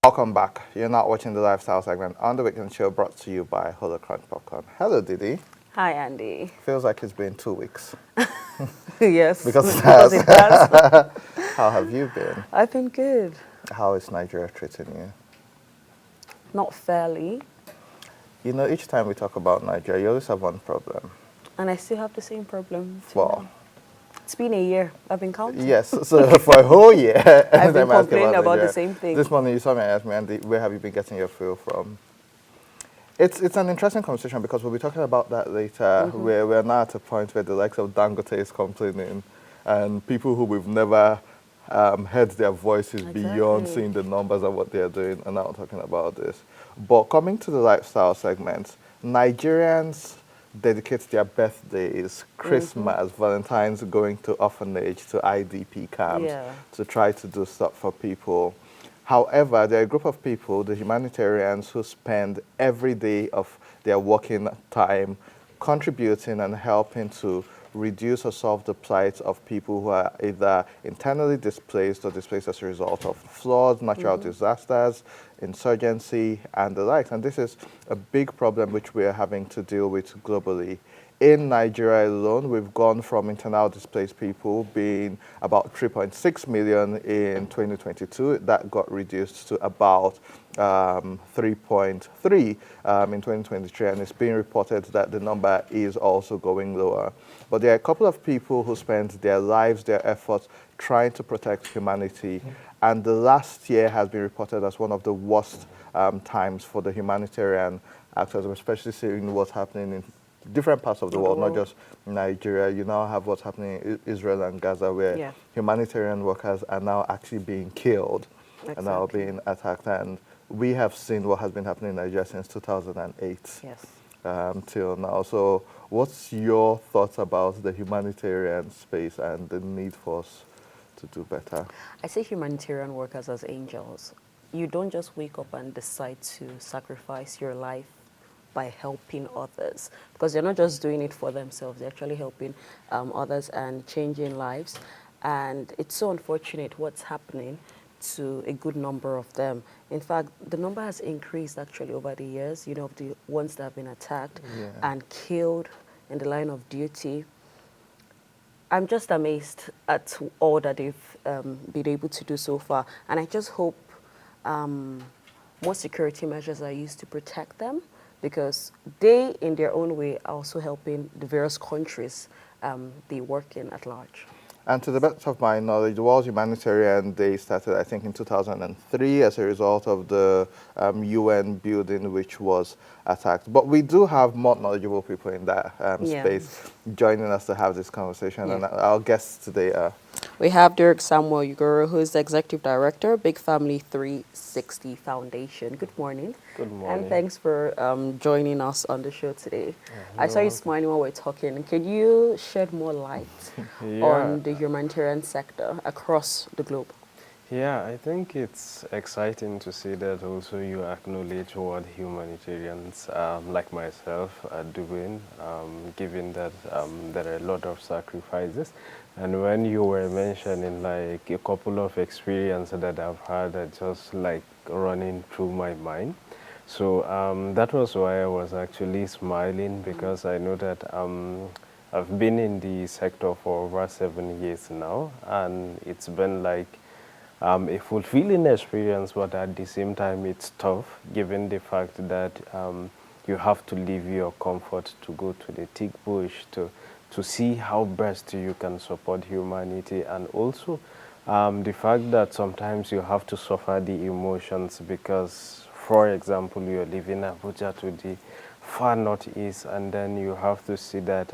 Welcome back. You're not watching the lifestyle segment on the weekend show brought to you by Holocrunch Popcorn. Hello, Didi. Hi, Andy. Feels like it's been 2 weeks. Yes, Because it because has. it has. How have you been? I've been good. How is Nigeria treating you? Not fairly. You know, each time we talk about Nigeria, you always have one problem. And I still have the same problem. Well, It's been a year. I've been counting. yes. So for a whole year, I've been anytime I ask complaining about the Nigeria, same thing. This morning you saw me and asked me, Andy, where have you been getting your fuel from? It's an interesting conversation because we'll be talking about that later, where we're now at a point where the likes of Dangote is complaining and people who we've never heard their voices beyond seeing the numbers and what they're doing are now talking about this. But coming to the lifestyle segment, Nigerians dedicate their birthdays, Christmas, Valentine's, going to orphanage, to IDP camps, to try to do stuff for people. However, there are a group of people, the humanitarians, who spend every day of their working time contributing and helping to reduce or solve the plight of people who are either internally displaced or displaced as a result of floods, natural disasters, insurgency, and the likes. And this is a big problem which we are having to deal with globally. In Nigeria alone, we've gone from internal displaced people being about 3.6 million in 2022. That got reduced to about 3.3 in 2023, and it's being reported that the number is also going lower. But there are a couple of people who spend their lives, their efforts, trying to protect humanity, and the last year has been reported as one of the worst times for the humanitarian actors, especially seeing what's happening in different parts of the world, not just Nigeria. You now have what's happening in Israel and Gaza, where humanitarian workers are now actually being killed and now being attacked. And we have seen what has been happening in Nigeria since 2008 till now. So what's your thoughts about the humanitarian space and the need for us to do better? I see humanitarian workers as angels. You don't just wake up and decide to sacrifice your life by helping others, because they're not just doing it for themselves, they're actually helping others and changing lives. And it's so unfortunate what's happening to a good number of them. In fact, the number has increased actually over the years, you know, of the ones that have been attacked and killed in the line of duty. I'm just amazed at all that they've been able to do so far. And I just hope more security measures are used to protect them, because they, in their own way, are also helping the various countries they work in at large. And to the best of my knowledge, the World Humanitarian Day started, I think, in 2003 as a result of the UN building which was attacked. But we do have more knowledgeable people in that space joining us to have this conversation. And our guests today are... We have Derek Samuel Uguru, who is the Executive Director, Big Family 360 Foundation. Good morning. Good morning. And thanks for joining us on the show today. I saw you smiling while we're talking. Can you shed more light on the humanitarian sector across the globe? Yeah, I think it's exciting to see that also you acknowledge what humanitarians like myself are doing, given that there are a lot of sacrifices. And when you were mentioning like a couple of experiences that I've had that just like running through my mind. So that was why I was actually smiling, because I know that I've been in the sector for over 7 years now, and it's been like a fulfilling experience, but at the same time it's tough, given the fact that you have to leave your comfort to go to the thick bush to see how best you can support humanity, and also the fact that sometimes you have to suffer the emotions because, for example, you're living in Abuja to the far northeast, and then you have to see that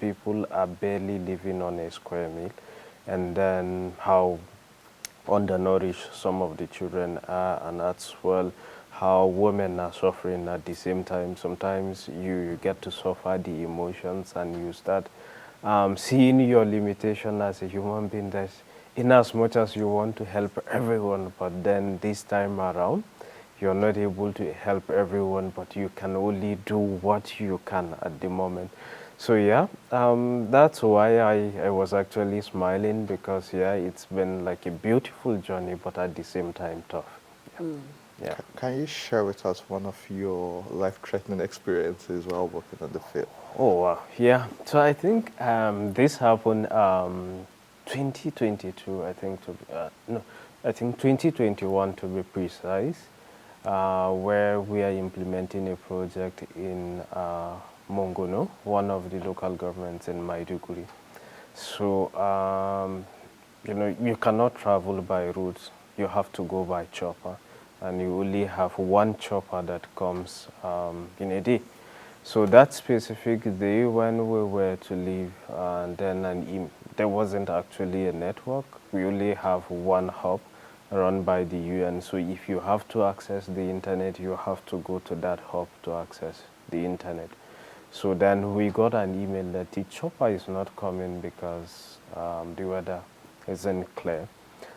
people are barely living on a square meal, and then how undernourished some of the children are, and as well how women are suffering at the same time. Sometimes you get to suffer the emotions, and you start seeing your limitation as a human being, that in as much as you want to help everyone, but then this time around you're not able to help everyone, but you can only do what you can at the moment. So yeah, that's why I was actually smiling, because yeah, it's been like a beautiful journey, but at the same time tough. Yeah. Yeah. Can you share with us one of your life-threatening experiences while working on the field? Oh, wow. Yeah. So I think this happened 2022, I think, no, I think 2021 to be precise, where we are implementing a project in Mongono, one of the local governments in Maiduguri. So, you cannot travel by road. You have to go by chopper, and you only have one chopper that comes in a day. So that specific day when we were to leave, and then there wasn't actually a network. We only have one hub run by the UN. So if you have to access the internet, you have to go to that hub to access the internet. So then we got an email that the chopper is not coming because the weather isn't clear.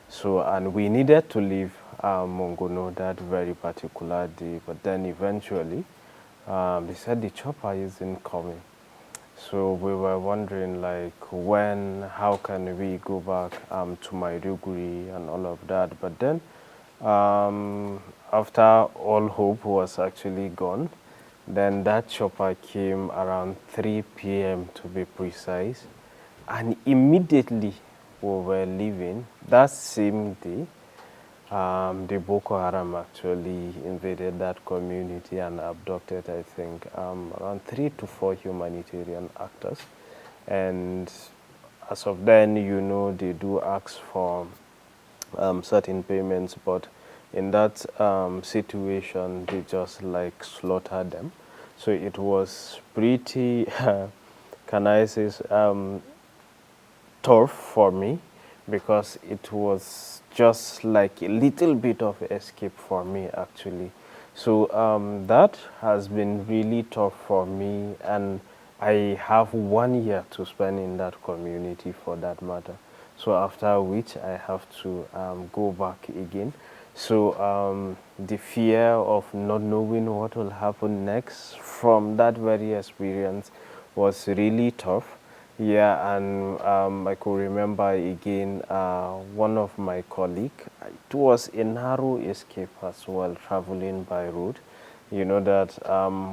So, and we needed to leave Mongono that very particular day, but then eventually they said the chopper isn't coming. So we were wondering, like, how can we go back to Maiduguri and all of that. But then, after all hope was actually gone, then that chopper came around 3 p.m. to be precise. And immediately we were leaving, that same day, the Boko Haram actually invaded that community and abducted, I think, around 3 to 4 humanitarian actors. And as of then, they do ask for certain payments, but in that situation, they just like slaughtered them. So it was pretty, can I say, tough for me because it was just like a little bit of escape for me actually. So that has been really tough for me, and I have 1 year to spend in that community for that matter. So after which I have to go back again. So the fear of not knowing what will happen next from that very experience was really tough. Yeah, and I could remember again one of my colleague. It was a narrow escape as well, traveling by road. You know that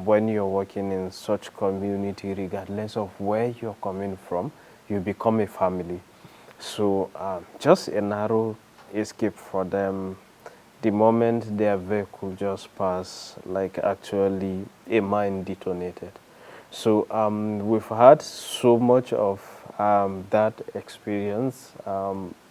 when you're working in such community, regardless of where you're coming from, you become a family. So just a narrow escape for them. The moment their vehicle just passed, like actually a mine detonated. So we've had so much of that experience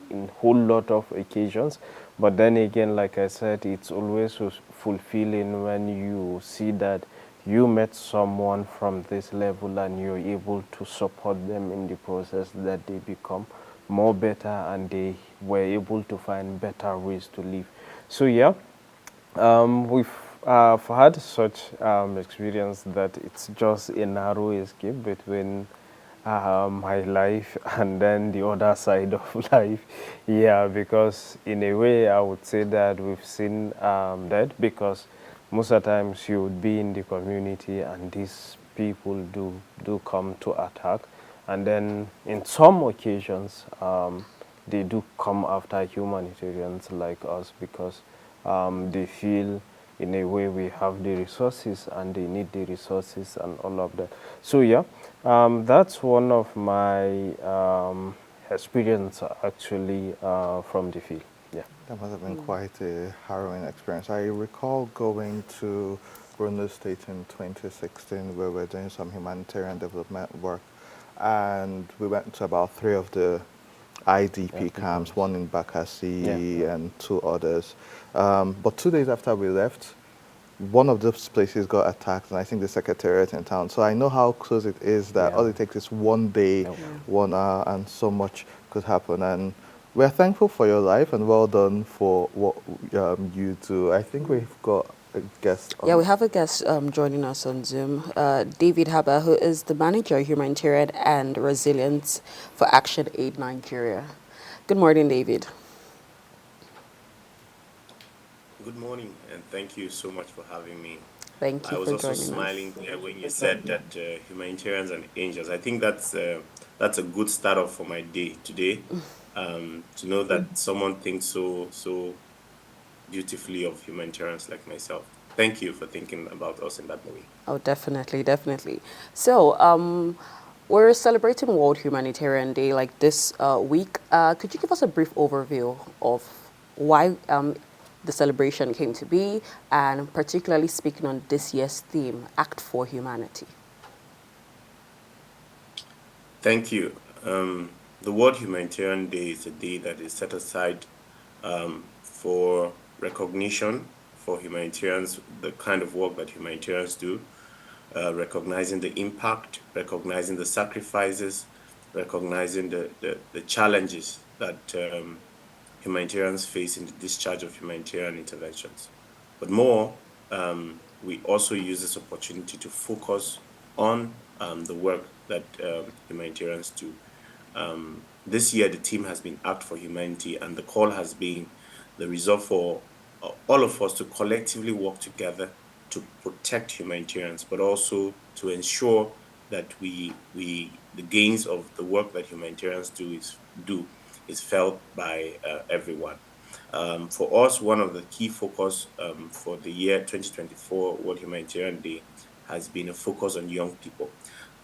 in whole lot of occasions. But then again, like I said, it's always so fulfilling when you see that you met someone from this level and you're able to support them in the process, that they become more better and they were able to find better ways to live. So yeah, we've had such experience that it's just a narrow escape between my life and then the other side of life. Yeah, because in a way I would say that we've seen that, because most of the times you would be in the community and these people do come to attack, and then in some occasions they do come after humanitarians like us because they feel in a way we have the resources and they need the resources and all of that. So yeah, that's one of my experience actually from the field. Yeah. That must have been quite a harrowing experience. I recall going to Bruno State in 2016 where we were doing some humanitarian development work, and we went to about 3 of the IDP camps, one in Bakassi and 2 others. But 2 days after we left, one of those places got attacked, and I think the secretariat in town. So I know how close it is that all it takes is one day, 1 hour, and so much could happen. And we're thankful for your life, and well done for what you do. I think we've got a guest on. Yeah, we have a guest joining us on Zoom, David Haber, who is the manager of Humanitarian and Resilience for Action Aid Nigeria. Good morning, David. Good morning, and thank you so much for having me. Thank I you was for also joining us. smiling there when you said that humanitarians and angels. I think that's a good start off for my day today. To know that someone thinks so beautifully of humanitarians like myself. Thank you for thinking about us in that way. Oh, definitely, definitely. So, we're celebrating World Humanitarian Day like this week. Could you give us a brief overview of why the celebration came to be, and particularly speaking on this year's theme, Act for Humanity? Thank you. The World Humanitarian Day is a day that is set aside for recognition for humanitarians, the kind of work that humanitarians do, recognizing the impact, recognizing the sacrifices, recognizing the challenges that humanitarians face in the discharge of humanitarian interventions. But more, we also use this opportunity to focus on the work that humanitarians do. This year, the team has been Act for Humanity, and the call has been the resolve for all of us to collectively work together to protect humanitarians, but also to ensure that the gains of the work that humanitarians do is felt by everyone. For us, one of the key focus for the year 2024 World Humanitarian Day has been a focus on young people.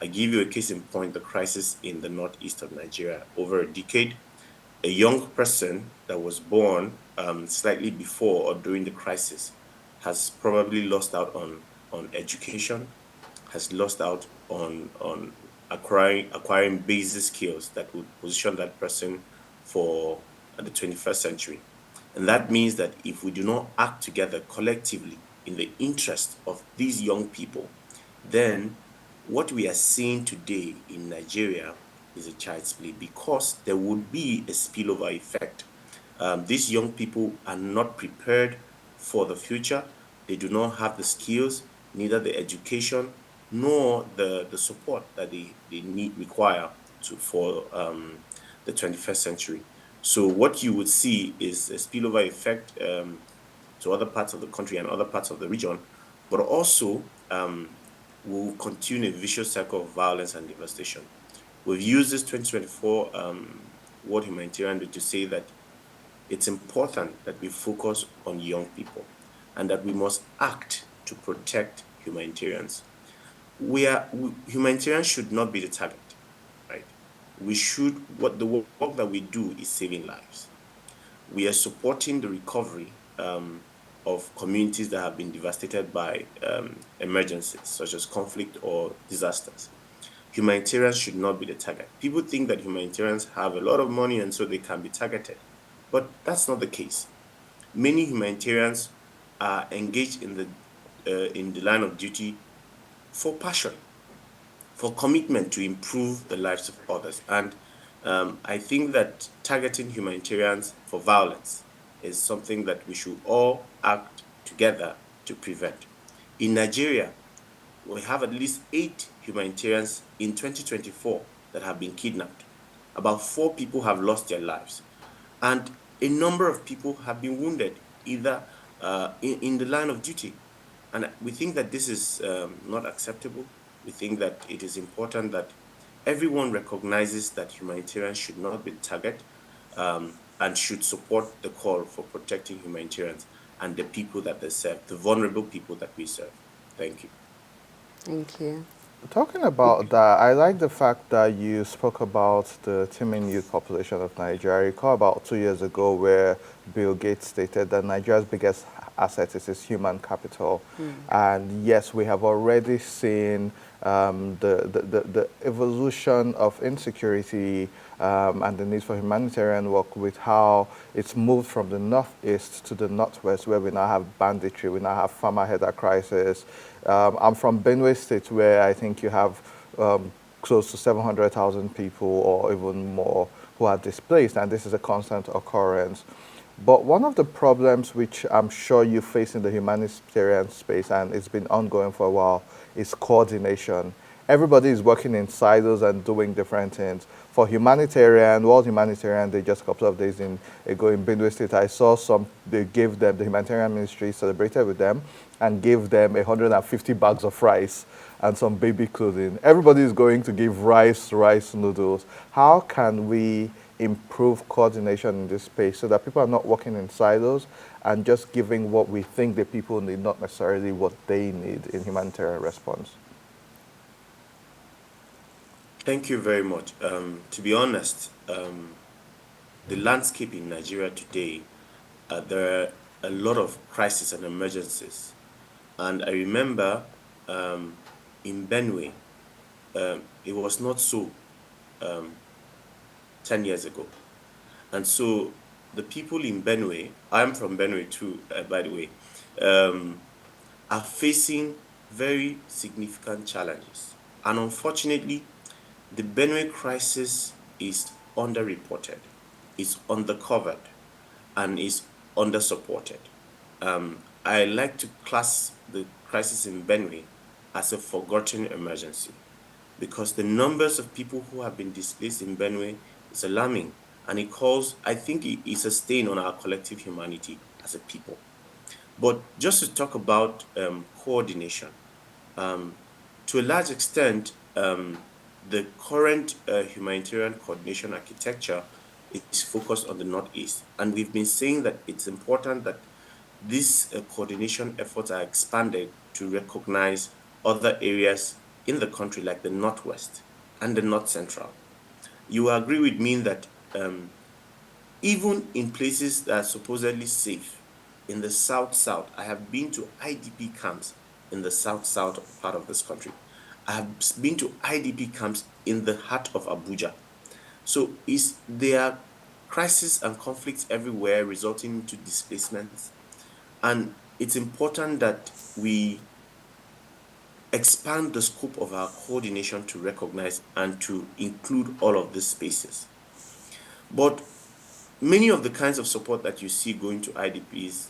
I give you a case in point, the crisis in the northeast of Nigeria. Over a decade, a young person that was born slightly before or during the crisis has probably lost out on education, has lost out on acquiring basic skills that would position that person for the 21st century. And that means that if we do not act together collectively in the interest of these young people, then what we are seeing today in Nigeria is a child's play, because there would be a spillover effect. These young people are not prepared for the future. They do not have the skills, neither the education nor the support that they need require for the 21st century. So what you would see is a spillover effect to other parts of the country and other parts of the region, but also will continue a vicious cycle of violence and devastation. We've used this 2024 World Humanitarian Day to say that it's important that we focus on young people and that we must act to protect humanitarians. Humanitarians should not be the target, right? What the work that we do is saving lives. We are supporting the recovery of communities that have been devastated by emergencies such as conflict or disasters. Humanitarians should not be the target. People think that humanitarians have a lot of money and so they can be targeted, but that's not the case. Many humanitarians are engaged in the line of duty for passion, for commitment to improve the lives of others. And I think that targeting humanitarians for violence is something that we should all act together to prevent. In Nigeria, we have at least 8 humanitarians in 2024 that have been kidnapped. About 4 people have lost their lives. And a number of people have been wounded, either in the line of duty. And we think that this is not acceptable. We think that it is important that everyone recognizes that humanitarians should not be the target and should support the call for protecting humanitarians and the people that they serve, the vulnerable people that we serve. Thank you. Thank you. Talking about that, I like the fact that you spoke about the teeming youth population of Nigeria. I recall about 2 years ago where Bill Gates stated that Nigeria's biggest asset is its human capital. And yes, we have already seen the evolution of insecurity and the need for humanitarian work with how it's moved from the northeast to the northwest, where we now have banditry, we now have farmer header crisis. I'm from Benue State, where I think you have close to 700,000 people or even more who are displaced, and this is a constant occurrence. But one of the problems which I'm sure you face in the humanitarian space, and it's been ongoing for a while, is coordination. Everybody is working in silos and doing different things. For humanitarian, World Humanitarian Day, just a couple of days ago in Benue State, I saw they gave them, the humanitarian ministry celebrated with them and gave them 150 bags of rice and some baby clothing. Everybody is going to give rice noodles. How can we improve coordination in this space so that people are not working in silos and just giving what we think the people need, not necessarily what they need in humanitarian response? Thank you very much. To be honest, the landscape in Nigeria today, there are a lot of crises and emergencies. And I remember in Benue, it was not so um, 10 years ago. And so the people in Benue, I'm from Benue too, by the way, are facing very significant challenges. And unfortunately, the Benue crisis is underreported, is undercovered, and is undersupported. I like to class the crisis in Benue as a forgotten emergency because the numbers of people who have been displaced in Benue is alarming, and it calls, I think it is a stain on our collective humanity as a people. But just to talk about coordination, um, to a large extent, the current humanitarian coordination architecture is focused on the Northeast. And we've been saying that it's important that these coordination efforts are expanded to recognize other areas in the country, like the Northwest and the North Central. You will agree with me that even in places that are supposedly safe, in the South South, I have been to IDP camps in the South South part of this country. I have been to IDP camps in the heart of Abuja. So there are crises and conflicts everywhere resulting into displacements. And it's important that we expand the scope of our coordination to recognize and to include all of these spaces. But many of the kinds of support that you see going to IDPs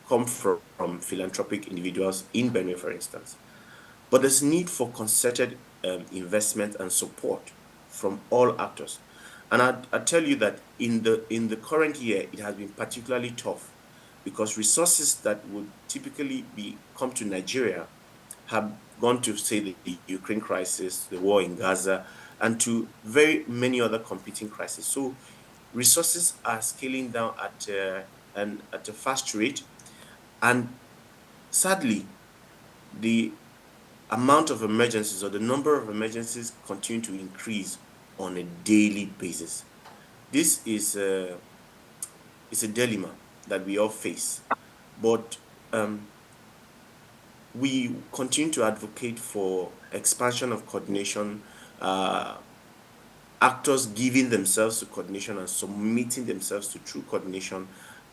come from philanthropic individuals in Benue, for instance. But there's need for concerted investment and support from all actors. And I tell you that in the current year, it has been particularly tough because resources that would typically be come to Nigeria have gone to, say, the Ukraine crisis, the war in Gaza, and to very many other competing crises. So resources are scaling down at a fast rate, and sadly, the amount of emergencies or the number of emergencies continue to increase on a daily basis. This is a dilemma that we all face, but we continue to advocate for expansion of coordination, uh, actors giving themselves to coordination and submitting themselves to true coordination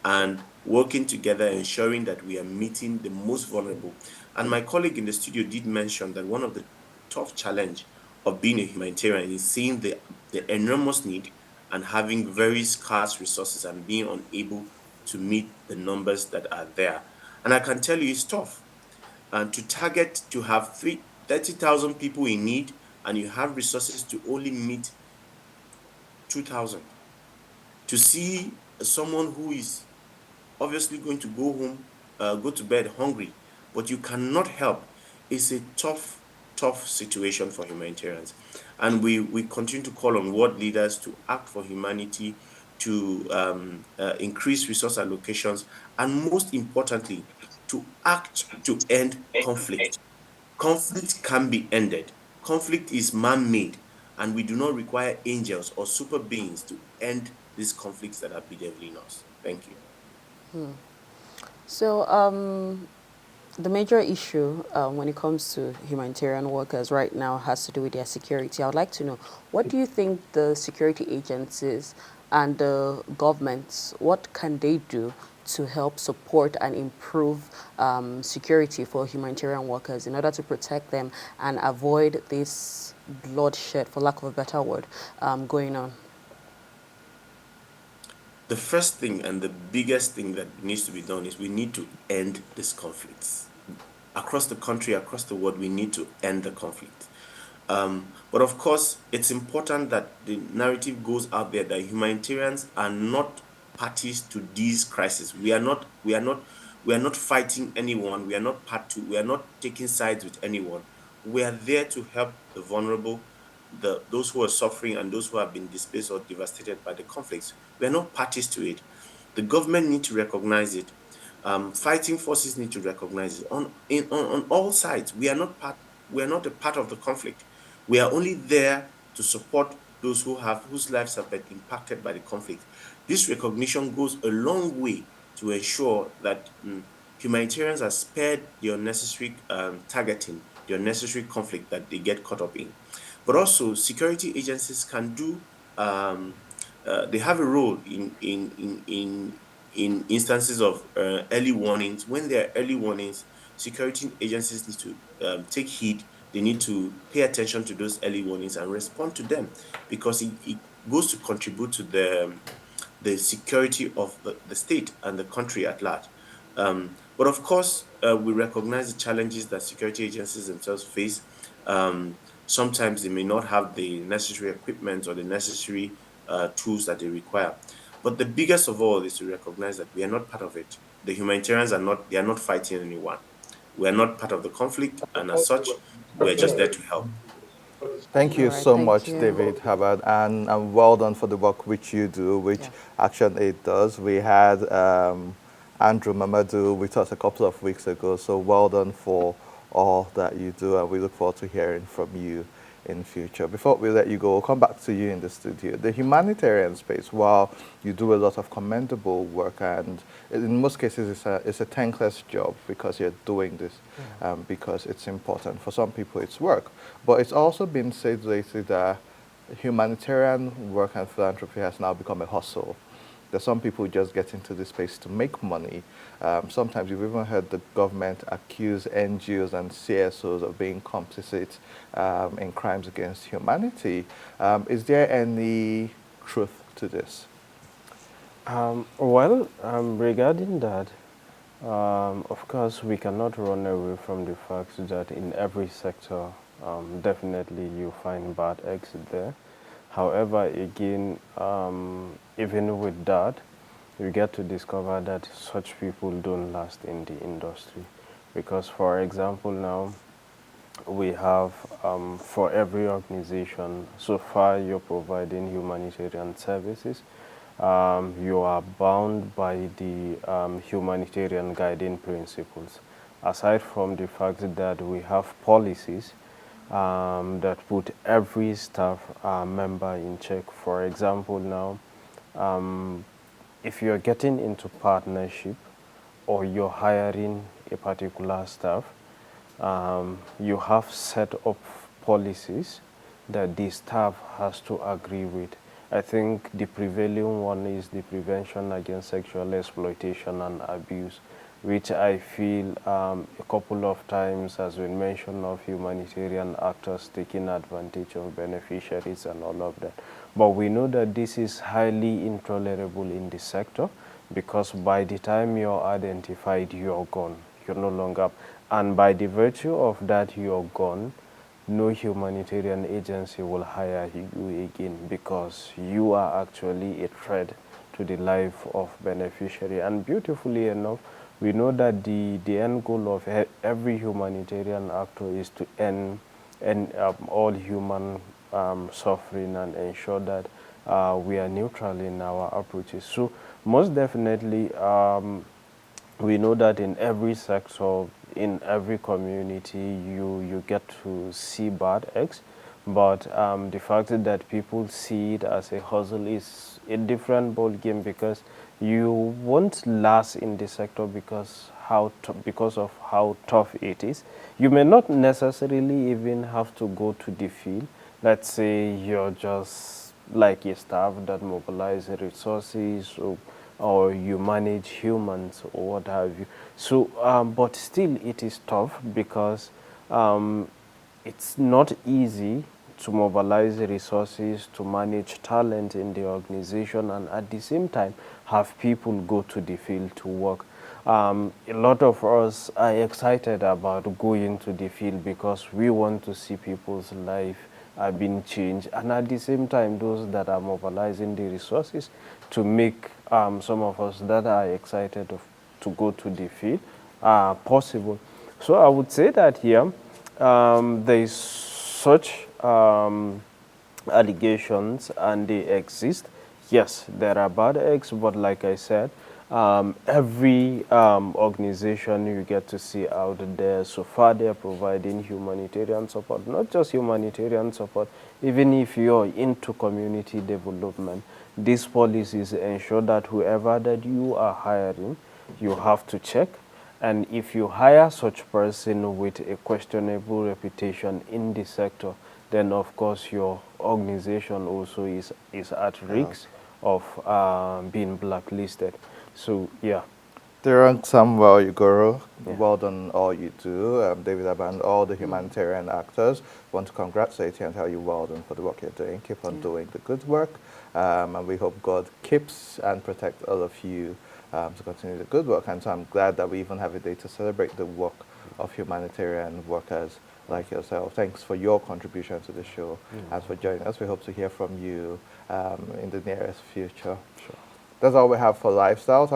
and working together, ensuring that we are meeting the most vulnerable. And my colleague in the studio did mention that one of the tough challenge of being a humanitarian is seeing the enormous need and having very scarce resources and being unable to meet the numbers that are there. And I can tell you it's tough. And to target to have 30,000 people in need and you have resources to only meet 2,000. To see someone who is obviously going to go home, go to bed hungry, but you cannot help, is a tough situation for humanitarians. And we continue to call on world leaders to act for humanity, to increase resource allocations, and most importantly, to act to end conflict. Conflict can be ended. Conflict is man-made, and we do not require angels or super beings to end these conflicts that are bedeviling us. Thank you. So, the major issue when it comes to humanitarian workers right now has to do with their security. I would like to know, what do you think the security agencies and the governments, what can they do to help support and improve security for humanitarian workers in order to protect them and avoid this bloodshed, for lack of a better word, going on? The first thing and the biggest thing that needs to be done is we need to end these conflicts. Across the country, across the world, we need to end the conflict. But of course, it's important that the narrative goes out there that humanitarians are not parties to these crises. We are not fighting anyone. We are not part two. We are not taking sides with anyone. We are there to help the vulnerable, those who are suffering and those who have been displaced or devastated by the conflicts. We are not parties to it. The government need to recognize it. Fighting forces need to recognize it. On all sides, we are not part. We are not a part of the conflict. We are only there to support those whose lives have been impacted by the conflict. This recognition goes a long way to ensure that humanitarians are spared the unnecessary targeting, the unnecessary conflict that they get caught up in. But also, security agencies can do. They have a role in instances of early warnings. When there are early warnings, security agencies need to take heed. They need to pay attention to those early warnings and respond to them, because it goes to contribute to the security of the state and the country at large. But of course, we recognize the challenges that security agencies themselves face. Sometimes they may not have the necessary equipment or the necessary tools that they require. But the biggest of all is to recognize that we are not part of it. The humanitarians are not, they are not fighting anyone. We are not part of the conflict, and as such, we are just there to help. Thank All you right, so thank much, you. David Hubbard, and well done for the work which you do, which Yeah. Action Aid does. We had Andrew Mamadou with us a couple of weeks ago, so well done for all that you do, and we look forward to hearing from you in future. Before we let you go, we'll come back to you in the studio. The humanitarian space, while you do a lot of commendable work, and in most cases it's a thankless job because you're doing this because it's important. For some people it's work, but it's also been said lately that humanitarian work and philanthropy has now become a hustle. There's some people who just get into this space to make money. Sometimes you've even heard the government accuse NGOs and CSOs of being complicit in crimes against humanity. Is there any truth to this? Regarding that, of course, we cannot run away from the fact that in every sector, definitely you find bad eggs there. However, again, even with that, you get to discover that such people don't last in the industry. Because, for example, now we have for every organization, so far you're providing humanitarian services, you are bound by the humanitarian guiding principles. Aside from the fact that we have policies that put every staff member in check. For example, now, if you're getting into partnership or you're hiring a particular staff, you have set up policies that the staff has to agree with. I think the prevailing one is the Prevention Against Sexual Exploitation and Abuse, which I feel a couple of times has been mentioned of humanitarian actors taking advantage of beneficiaries and all of that. But we know that this is highly intolerable in the sector, because by the time you're identified, you're gone. You're no longer, and by the virtue of that, you're gone. No humanitarian agency will hire you again, because you are actually a threat to the life of beneficiary. And beautifully enough, we know that the end goal of every humanitarian actor is to end all human suffering and ensure that we are neutral in our approaches. So most definitely, we know that in every sector, in every community, you get to see bad eggs, but the fact that people see it as a hustle is a different ball game, because you won't last in the sector because because of how tough it is. You may not necessarily even have to go to the field. Let's say you're just like a staff that mobilize resources, or you manage humans or what have you. So, but still it is tough, because it's not easy to mobilize resources, to manage talent in the organization, and at the same time have people go to the field to work. A lot of us are excited about going to the field because we want to see people's life being changed, and at the same time those that are mobilizing the resources to make some of us that are excited to go to the field possible. So I would say that here there is such allegations, and they exist. Yes, there are bad eggs, but like I said, every organization you get to see out there, so far they're providing humanitarian support, not just humanitarian support, even if you're into community development, these policies ensure that whoever that you are hiring, you have to check. And if you hire such person with a questionable reputation in the sector, then of course your organization also is at risk of being blacklisted. So yeah. Darren Samuel Ugoro, Yeah. well done all you do. David Aband, all the humanitarian actors, want to congratulate you and tell you well done for the work you're doing. Keep on doing the good work. And we hope God keeps and protects all of you to continue the good work. And so I'm glad that we even have a day to celebrate the work of humanitarian workers like yourself. Thanks for your contribution to the show and for joining us. We hope to hear from you in the nearest future. Sure. That's all we have for Lifestyle.